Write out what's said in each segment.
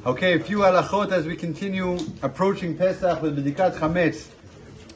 Okay, a few halachot as we continue approaching Pesach with B'dikat Chametz.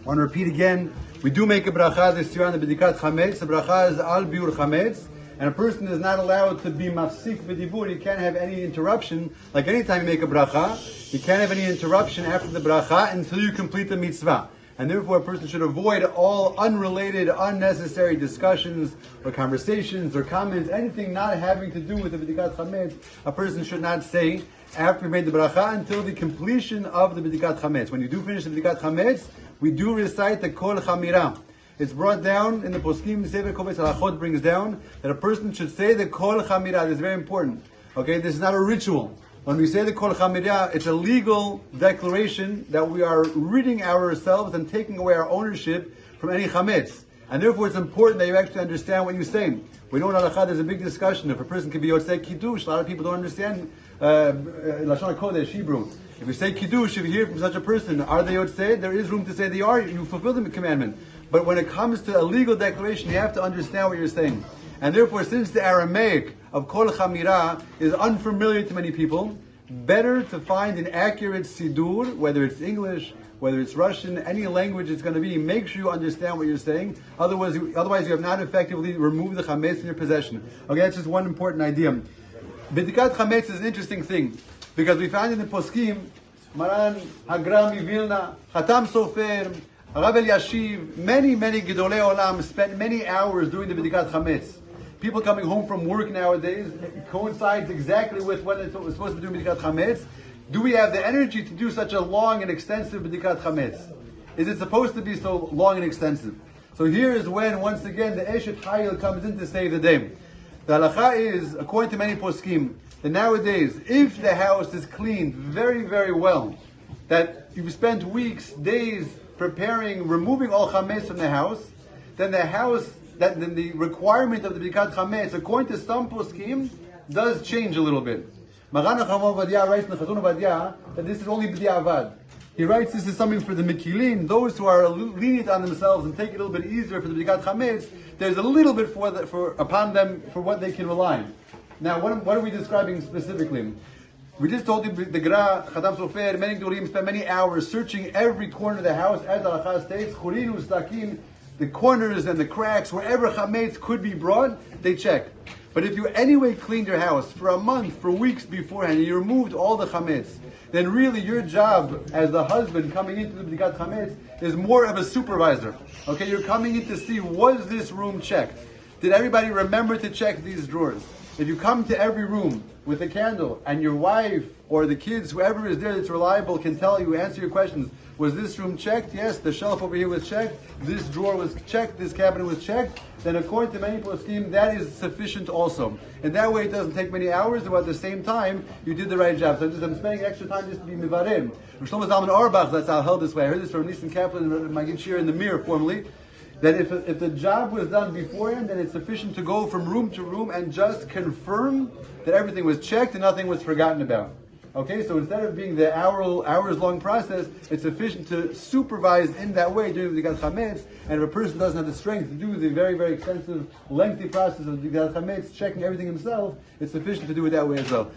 I want to repeat again, we do make a bracha this year on the B'dikat Chametz. The bracha is al biur chametz, and a person is not allowed to be mafsik b'dibur. He can't have any interruption. Like anytime you make a bracha, you can't have any interruption after the bracha until you complete the mitzvah. And therefore a person should avoid all unrelated, unnecessary discussions or conversations or comments, anything not having to do with the B'dikat Chametz. A person should not say after we made the bracha until the completion of the B'dikat Chametz. When you do finish the B'dikat Chametz, we do recite the Kol Chamira. It's brought down in the Poskim, Sefer Kovetz Halachot brings down that a person should say the Kol Chamira. This is very important. Okay, this is not a ritual. When we say the Kol Chamira, it's a legal declaration that we are ridding ourselves and taking away our ownership from any chametz. And therefore it's important that you actually understand what you're saying. We know in Halachot there's a big discussion if a person can be Yotzei Kiddush. A lot of people don't understand Lashon HaKodesh, Hebrew. If you say Kiddush, if you hear from such a person, are they Yotzei? There is room to say they are. You fulfill the commandment. But when it comes to a legal declaration, you have to understand what you're saying. And therefore, since the Aramaic of Kol Chamira is unfamiliar to many people, better to find an accurate Sidur, whether it's English, whether it's Russian, any language it's going to be, make sure you understand what you're saying. Otherwise you have not effectively removed the Chametz in your possession. Okay, that's just one important idea. B'dikat Chametz is an interesting thing, because we found in the Poskim, Maran Hagram Vilna, Chatam Sofer, Rav Yashiv, many Gedolei Olam spent many hours doing the B'dikat Chametz. People coming home from work nowadays, it coincides exactly with when it's supposed to be doing B'dikat Chametz. Do we have the energy to do such a long and extensive B'dikat Chametz? Is it supposed to be so long and extensive? So here is when, once again, the Eshet Hayil comes in to save the day. The halacha is, according to many poskim, that nowadays, if the house is cleaned very, very well, that you've spent weeks, days preparing, removing all chametz from the house, then the requirement of the B'dikat Chametz, according to some poskim, does change a little bit. Maran HaChacham Ovadia writes in the Chazon Ovadia that this is only b'diavad. He writes this is something for the Mekilin, those who are lenient on themselves and take it a little bit easier for the B'dikat Chametz. There's a little bit upon them for what they can rely on. Now, what are we describing specifically? We just told you the Gra, Chatam Sofer, many Gdolim spent many hours searching every corner of the house, as the Halakha states, Churinu, Stakin, the corners and the cracks, wherever chametz could be brought, they check. But if you anyway cleaned your house for a month, for weeks beforehand, and you removed all the chametz, then really your job as the husband coming into the B'dikat Chametz is more of a supervisor. Okay, you're coming in to see, was this room checked? Did everybody remember to check these drawers? If you come to every room with a candle and your wife or the kids, whoever is there that's reliable, can tell you, answer your questions, was this room checked? Yes, the shelf over here was checked, this drawer was checked, this cabinet was checked, then according to many poskim, that is sufficient also. And that way it doesn't take many hours, but at the same time, you did the right job. So I'm spending extra time just to be mivarim. Shlomo Zalman Auerbach, that's how I held this way. I heard this from Nissen Kaplan and Magid Shir in the Mirror formerly, that if the job was done beforehand, then it's sufficient to go from room to room and just confirm that everything was checked and nothing was forgotten about. Okay, so instead of being the hours-long process, it's sufficient to supervise in that way during the B'dikat Chametz. And if a person doesn't have the strength to do the very, very extensive, lengthy process of the B'dikat Chametz, checking everything himself, it's sufficient to do it that way as well.